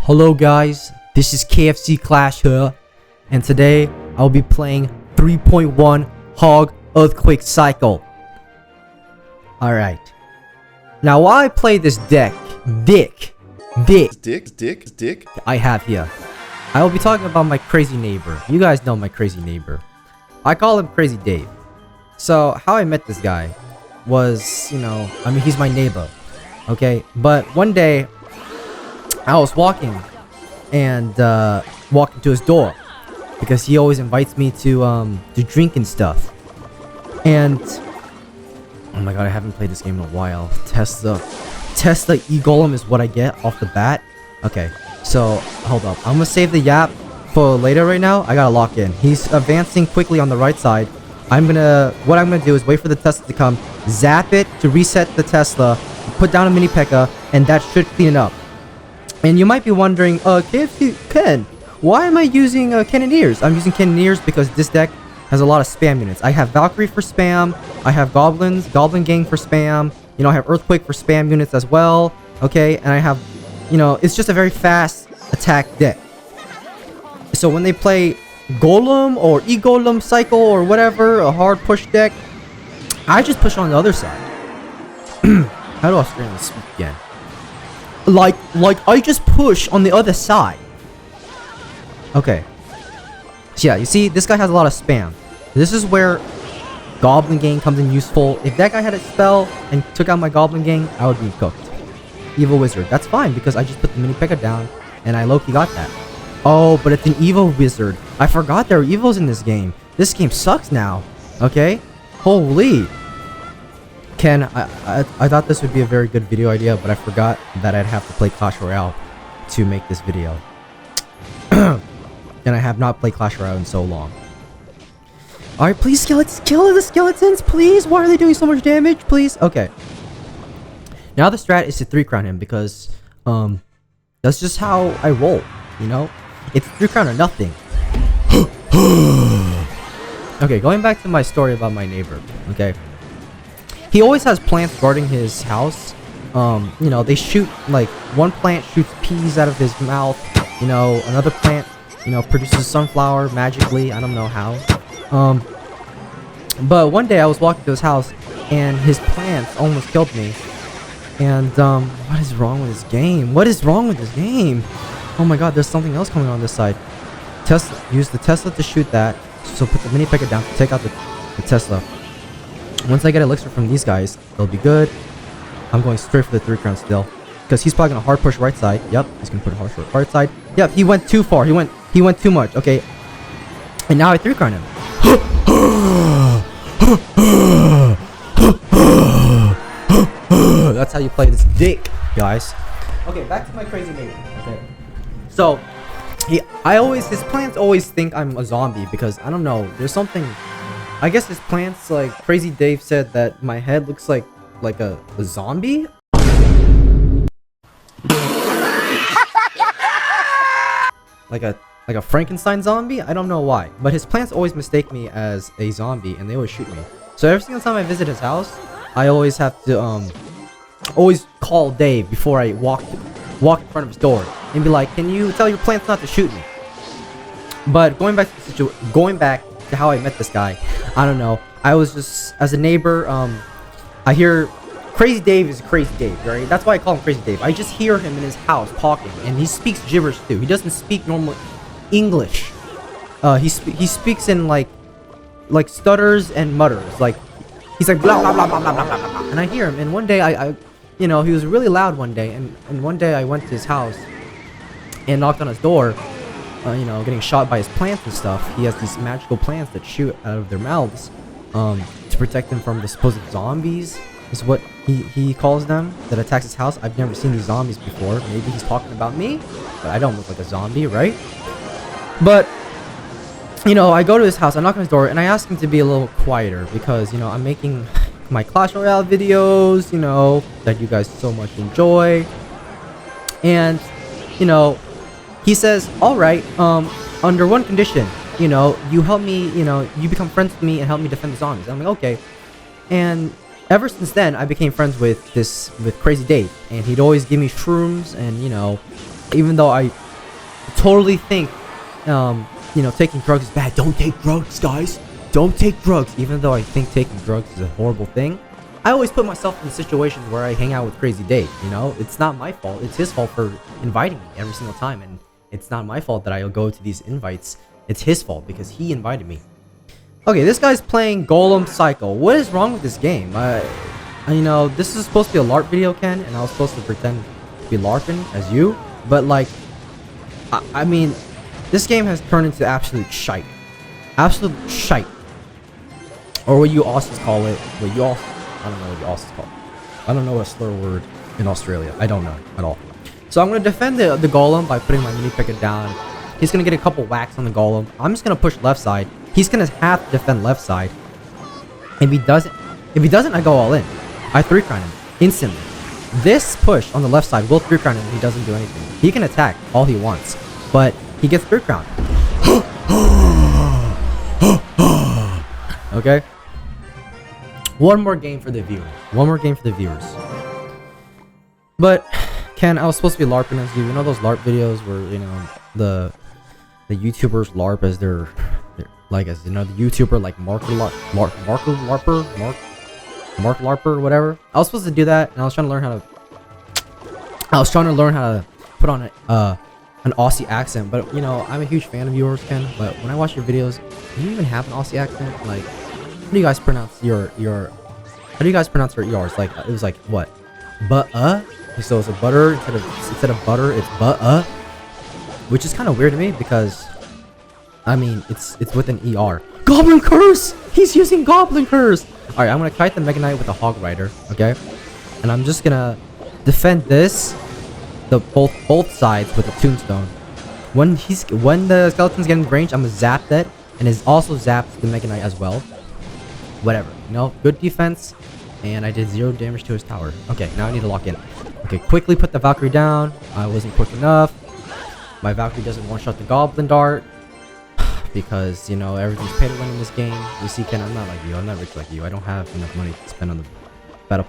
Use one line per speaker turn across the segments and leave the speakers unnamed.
Hello guys, this is Kfclarp here, and today I'll be playing 3.1 Hog Earthquake Cycle. Alright. Now while I play this deck I have here, I will be talking about my crazy neighbor. You guys know my crazy neighbor. I call him Crazy Dave. So how I met this guy was, he's my neighbor. Okay, but one day I was walking and walked into his door because he always invites me to drink and stuff. And oh my god, I haven't played this game in a while. Tesla E-Golem is what I get off the bat. Okay, so hold up. I'm gonna save the yap for later. Right now I gotta lock in. He's advancing quickly on the right side. What I'm gonna do is wait for the Tesla to come, zap it to reset the Tesla, put down a mini P.E.K.K.A, and that should clean it up. And you might be wondering, Ken, why am I using Cannoneers? I'm using Cannoneers because this deck has a lot of spam units. I have Valkyrie for spam, I have Goblin Gang for spam, I have Earthquake for spam units as well, okay? And I have, it's just a very fast attack deck. So when they play Golem or E-Golem cycle or whatever, a hard push deck, I just push on the other side. How do Australians speak again? Like I just push on the other side. Okay. So yeah, you see, this guy has a lot of spam. This is where Goblin Gang comes in useful. If that guy had a spell and took out my Goblin Gang, I would be cooked. Evil Wizard. That's fine because I just put the mini P.E.K.K.A down and I low-key got that. Oh, but it's an Evil Wizard. I forgot there were evils in this game. This game sucks now. Okay? Holy. Ken, I thought this would be a very good video idea, but I forgot that I'd have to play Clash Royale to make this video. And I have not played Clash Royale in so long. Alright, please, skeletons, kill the skeletons, please! Why are they doing so much damage? Please? Okay. Now the strat is to 3-crown him because, that's just how I roll, It's 3-crown or nothing. Okay, going back to my story about my neighbor, okay? He always has plants guarding his house. They shoot, like, one plant shoots peas out of his mouth. Another plant, produces sunflower magically. I don't know how. But one day I was walking to his house, and his plants almost killed me. And, what is wrong with this game? What is wrong with this game? Oh my god, there's something else coming on this side. Use the Tesla to shoot that. So put the mini P.E.K.K.A down to take out the Tesla. Once I get elixir from these guys, they'll be good. I'm going straight for the 3-crown still. Because he's probably going to hard push right side. Yep, he's going to put a hard push right side. Yep, he went too far. He went too much. Okay. And now I 3-crown him. That's how you play this dick, guys. Okay, back to my crazy neighbor. Okay. So, his plants always think I'm a zombie because, I don't know, there's something... I guess his plants, like, Crazy Dave said that my head looks like a zombie? like a Frankenstein zombie? I don't know why. But his plants always mistake me as a zombie and they always shoot me. So every single time I visit his house, I always have to, always call Dave before I walk in front of his door and be like, can you tell your plants not to shoot me? But going back to how I met this guy, I don't know. I was just, as a neighbor, I hear Crazy Dave is Crazy Dave, right? That's why I call him Crazy Dave. I just hear him in his house talking, and he speaks gibberish too. He doesn't speak normal English. He speaks in like stutters and mutters. Like he's like blah blah blah blah blah blah blah blah. And I hear him. And one day I he was really loud one day. And one day I went to his house and knocked on his door. Getting shot by his plants and stuff. He has these magical plants that shoot out of their mouths to protect them from the supposed zombies, is what he calls them, that attacks his house. I've never seen these zombies before. Maybe he's talking about me, but I don't look like a zombie, right? But, I go to his house, I knock on his door, and I ask him to be a little quieter because, I'm making my Clash Royale videos, that you guys so much enjoy. And, he says, alright, under one condition, you help me, you become friends with me and help me defend the zombies. I'm like, okay. And ever since then, I became friends with Crazy Dave. And he'd always give me shrooms and, Even though I totally think, taking drugs is bad. Don't take drugs, guys. Don't take drugs. Even though I think taking drugs is a horrible thing, I always put myself in situations where I hang out with Crazy Dave. It's not my fault. It's his fault for inviting me every single time, and it's not my fault that I'll go to these invites. It's his fault because he invited me. Okay, this guy's playing Golem Cycle. What is wrong with this game? This is supposed to be a LARP video, Ken, and I was supposed to pretend to be LARPing as you, but like, I mean, this game has turned into absolute shite. Absolute shite. Or what you Aussies call it. I don't know what you Aussies call it. I don't know a slur word in Australia. I don't know at all. So I'm going to defend the golem by putting my mini picket down. He's going to get a couple whacks on the golem. I'm just going to push left side. He's going to have to defend left side. If he doesn't, I go all in. I 3-crown him instantly. This push on the left side will 3-crown him if he doesn't do anything. He can attack all he wants, but he gets 3-crowned. Okay? One more game for the viewers. But, Ken, I was supposed to be LARPing as you. You know those LARP videos where, the YouTubers LARP as their the YouTuber like Mark LARPer, whatever. I was supposed to do that, and I was trying to learn how to put on an Aussie accent. But I'm a huge fan of yours, Ken. But when I watch your videos, do you even have an Aussie accent? Like, how do you guys pronounce your yours? Like, it was like what? So it's a butter instead of butter, it's which is kind of weird to me because, I mean, it's with an ER. Goblin Curse! He's using Goblin Curse! Alright, I'm gonna kite the Mega Knight with the Hog Rider, okay? And I'm just gonna defend both sides with a Tombstone. When the skeleton's getting range, I'm gonna zap that, and it's also zapped the Mega Knight as well. Whatever, good defense, and I did 0 damage to his tower. Okay, now I need to lock in. Okay, quickly put the Valkyrie down. I wasn't quick enough. My Valkyrie doesn't one-shot the Goblin Dart. Because, everything's pay to win in this game. You see, Ken, I'm not like you. I'm not rich like you. I don't have enough money to spend on the Battle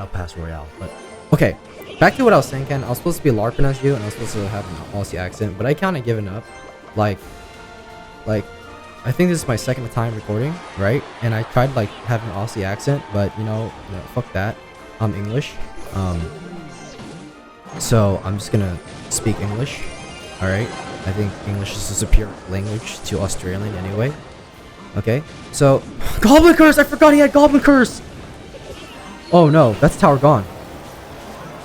Pass Royale. But, okay. Back to what I was saying, Ken. I was supposed to be LARPing as you, and I was supposed to have an Aussie accent. But I kind of given up. Like, I think this is my second time recording, right? And I tried, having an Aussie accent. But, fuck that. I'm English. So, I'm just gonna speak English. Alright? I think English is a superior language to Australian anyway. Okay, so Goblin Curse! I forgot he had Goblin Curse! Oh no, that's tower gone.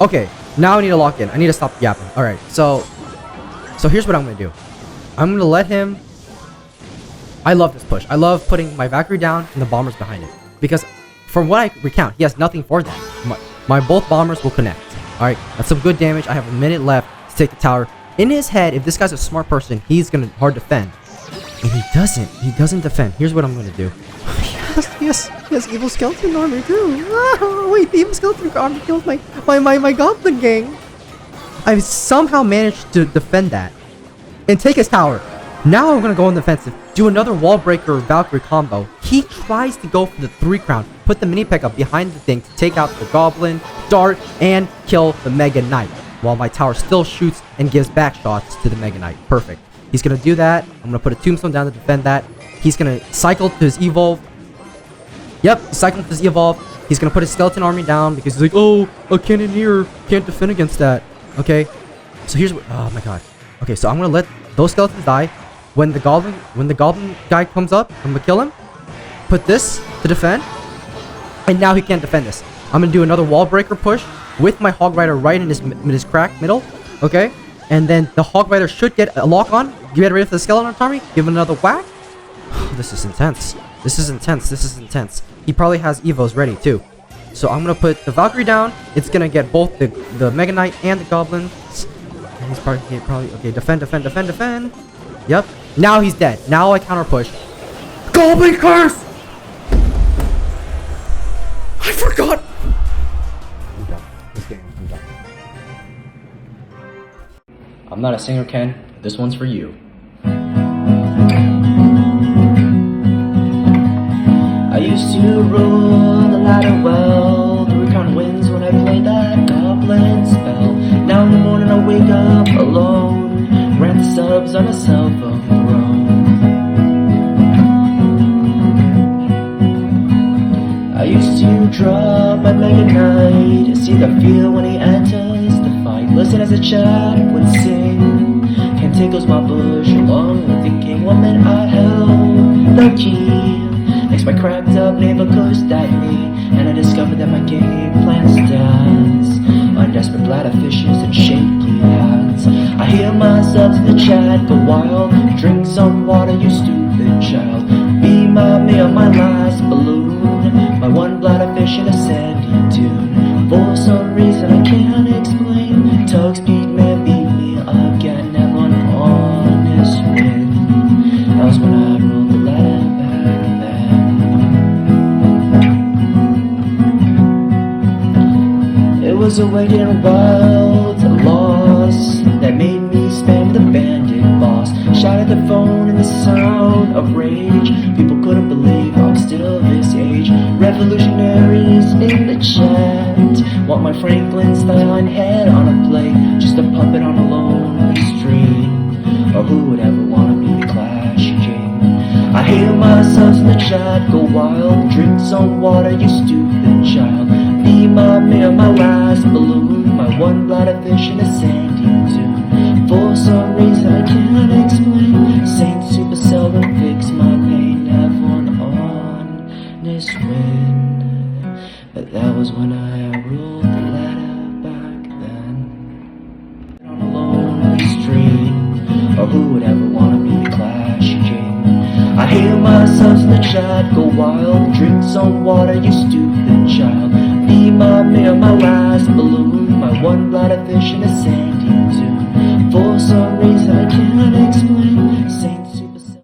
Okay, now I need to lock in. I need to stop yapping. Alright, so here's what I'm gonna do. I'm gonna let him... I love this push. I love putting my Valkyrie down and the bombers behind it. Because from what I recount, he has nothing for that. My both bombers will connect. Alright, that's some good damage. I have a minute left to take the tower. In his head, if this guy's a smart person, he's gonna hard defend. And he doesn't defend. Here's what I'm gonna do. Yes, he has evil skeleton armor too. Oh, wait, the evil skeleton armor kills my goblin gang. I've somehow managed to defend that. And take his tower. Now I'm gonna go on the offensive. Do another wall breaker Valkyrie combo. He tries to go for the 3-crown. Put the mini pickup behind the thing to take out the goblin, dart, and kill the Mega Knight. While my tower still shoots and gives back shots to the Mega Knight. Perfect. He's gonna do that. I'm gonna put a Tombstone down to defend that. He's gonna cycle to his evolve. Yep, cycling to his evolve. He's gonna put his skeleton army down because he's like, oh, a cannoneer can't defend against that. Okay, so here's what. Oh my god. Okay, so I'm gonna let those skeletons die. When the goblin guy comes up, I'm gonna kill him. Put this to defend, and now he can't defend this. I'm gonna do another wall breaker push with my Hog Rider right in his crack middle, okay? And then the Hog Rider should get a lock on. Get ready for the skeleton army. Give him another whack. This is intense. This is intense. He probably has evos ready too. So I'm gonna put the Valkyrie down. It's gonna get both the Mega Knight and the goblins. And he's probably okay. Defend. Yep. Now he's dead. Now I counter push. Goblin Curse! I forgot. I'm not a singer, Ken. This one's for you. I used to rule the ladder well. 3 crown wins when I played that goblin spell. Now in the morning I
wake up alone, rant the subs on a cell phone throne. I used to drop my Mega Knight, see the feel when he enters the fight. Listen as the chat would sing, and tickles my bush along with the king. One minute I held the key, next my cracked up neighbor cursed at me, and I discovered that my game plan stands on desperate bladder fishes and shaky hands. I hear myself in the chat go wild, drink some water you stupid child. Be my meal, my last balloon, my one bladder fish in a sandy dune. For some reason I can't explain, tug speed man beat me again. Never an honest win. That was when I rolled the ladder back then. It was a wicked and wild loss that made me spam the bandit boss. Shouted the phone in the sound of rage. People couldn't believe I'm still this age. Revolutionaries in the chat want my Frankenstein head on a plate, just a puppet on a lonely stream. Or who would ever want to be the Clash King? I hear myself in the chat go wild, drink some water you stupid child. Be my meal, my last balloon, my one bladder fish in a sandy dune. For some reason I can't explain, Saint Supercell will fix my pain. Never an honest win. But that was when I ruled the ladder back then. On a lonely street, or who would ever want to be the Clash King? I hear myself in the chat go wild, drink some water you stupid child. Be my meal, my last balloon, my one bladder fish in a sandy dune. For some reason I can't explain,